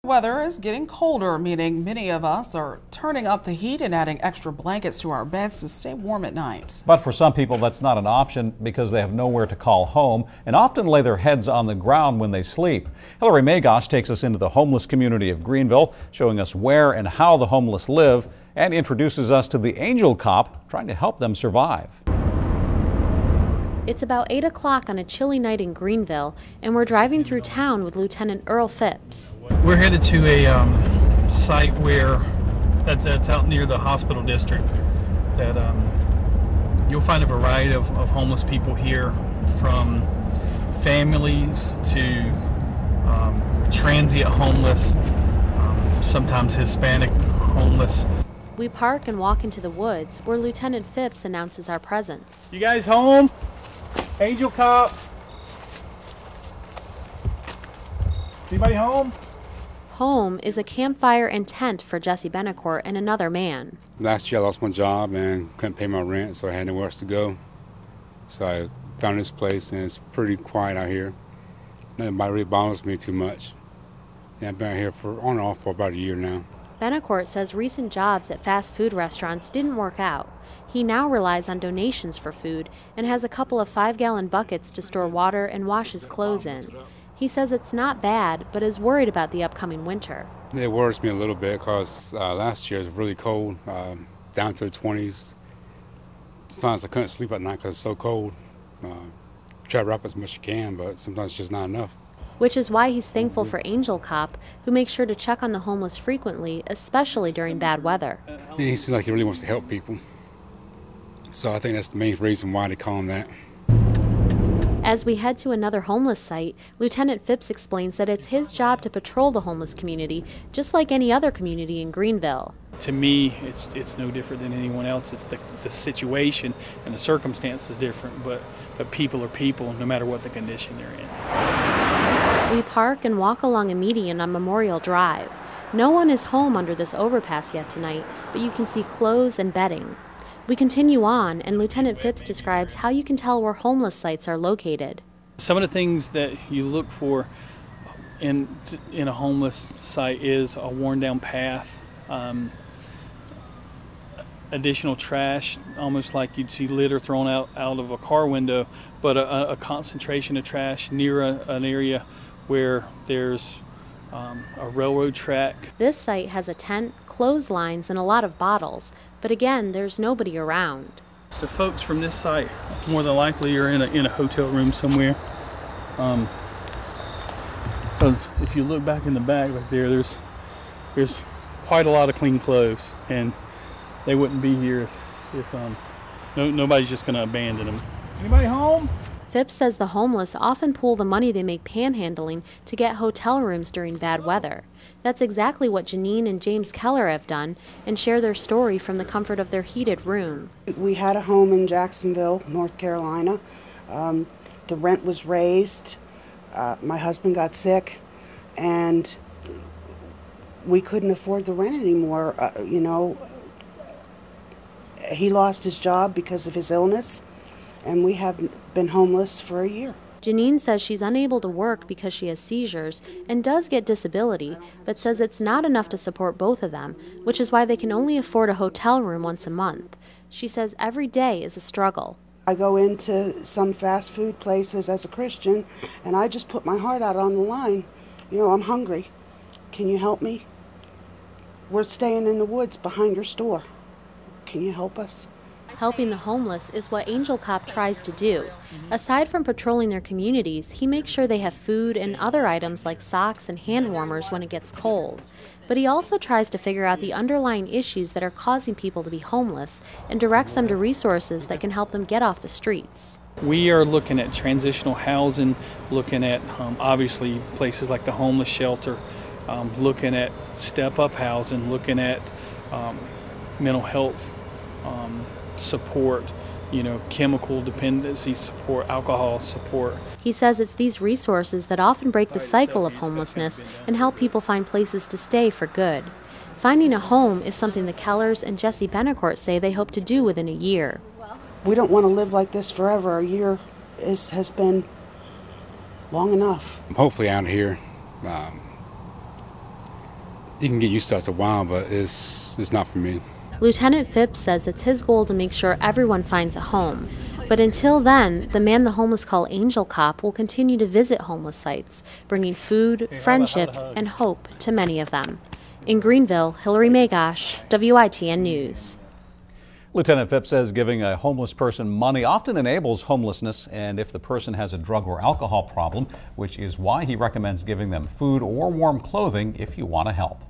Weather is getting colder, meaning many of us are turning up the heat and adding extra blankets to our beds to stay warm at night. But for some people, that's not an option because they have nowhere to call home and often lay their heads on the ground when they sleep. Hillary Magosh takes us into the homeless community of Greenville, showing us where and how the homeless live, and introduces us to the Angel Cop trying to help them survive. It's about 8 o'clock on a chilly night in Greenville, and we're driving through town with Lieutenant Earl Phipps. We're headed to a site where that's out near the hospital district. That you'll find a variety of homeless people here, from families to transient homeless, sometimes Hispanic homeless. We park and walk into the woods, where Lieutenant Phipps announces our presence. You guys home? Angel Cop. Anybody home? Home is a campfire and tent for Jesse Benacourt and another man. Last year I lost my job and couldn't pay my rent, so I had nowhere else to go. So I found this place, and it's pretty quiet out here. Nobody really bothers me too much. And I've been out here on and off for about a year now. Benacourt says recent jobs at fast food restaurants didn't work out. He now relies on donations for food and has a couple of 5-gallon buckets to store water and wash his clothes in. He says it's not bad, but is worried about the upcoming winter. It worries me a little bit because last year it was really cold, down to the 20s. Sometimes I couldn't sleep at night because it's so cold. Try to wrap as much as you can, but sometimes it's just not enough. Which is why he's thankful for Angel Cop, who makes sure to check on the homeless frequently, especially during bad weather. He seems like he really wants to help people. So I think that's the main reason why they call him that. As we head to another homeless site, Lieutenant Phipps explains that it's his job to patrol the homeless community, just like any other community in Greenville. To me, it's no different than anyone else. It's the situation and the circumstances different, but people are people, no matter what the condition they're in. We park and walk along a median on Memorial Drive. No one is home under this overpass yet tonight, but you can see clothes and bedding. We continue on, and Lieutenant Phipps describes how you can tell where homeless sites are located. Some of the things that you look for in a homeless site is a worn down path, additional trash, almost like you'd see litter thrown out of a car window, but a concentration of trash near an area where there's a railroad track. This site has a tent, clotheslines, and a lot of bottles, but again, there's nobody around. The folks from this site more than likely are in a hotel room somewhere. Because if you look back in the back right there, there's quite a lot of clean clothes, and they wouldn't be here if nobody's just going to abandon them. Anybody home? Phipps says the homeless often pool the money they make panhandling to get hotel rooms during bad weather. That's exactly what Janine and James Keller have done, and share their story from the comfort of their heated room. We had a home in Jacksonville, North Carolina. The rent was raised. My husband got sick, and we couldn't afford the rent anymore. He lost his job because of his illness, and we have been homeless for a year. Janine says she's unable to work because she has seizures and does get disability, but says it's not enough to support both of them, which is why they can only afford a hotel room once a month. She says every day is a struggle. I go into some fast food places as a Christian, and I just put my heart out on the line. I'm hungry. Can you help me? We're staying in the woods behind your store. Can you help us? Helping the homeless is what Angel Cop tries to do. Aside from patrolling their communities, he makes sure they have food and other items like socks and hand warmers when it gets cold. But he also tries to figure out the underlying issues that are causing people to be homeless and directs them to resources that can help them get off the streets. We are looking at transitional housing, looking at obviously places like the homeless shelter, looking at step-up housing, looking at mental health support, chemical dependency support, alcohol support. He says it's these resources that often break the cycle of homelessness and help people find places to stay for good. Finding a home is something the Kellers and Jesse Benacourt say they hope to do within a year. We don't want to live like this forever. A year has been long enough. Hopefully out here You can get used to it after a while, but it's not for me. Lieutenant Phipps says it's his goal to make sure everyone finds a home. But until then, the man the homeless call Angel Cop will continue to visit homeless sites, bringing food, friendship, and hope to many of them. In Greenville, Hillary Magosh, WITN News. Lieutenant Phipps says giving a homeless person money often enables homelessness, and if the person has a drug or alcohol problem, which is why he recommends giving them food or warm clothing if you want to help.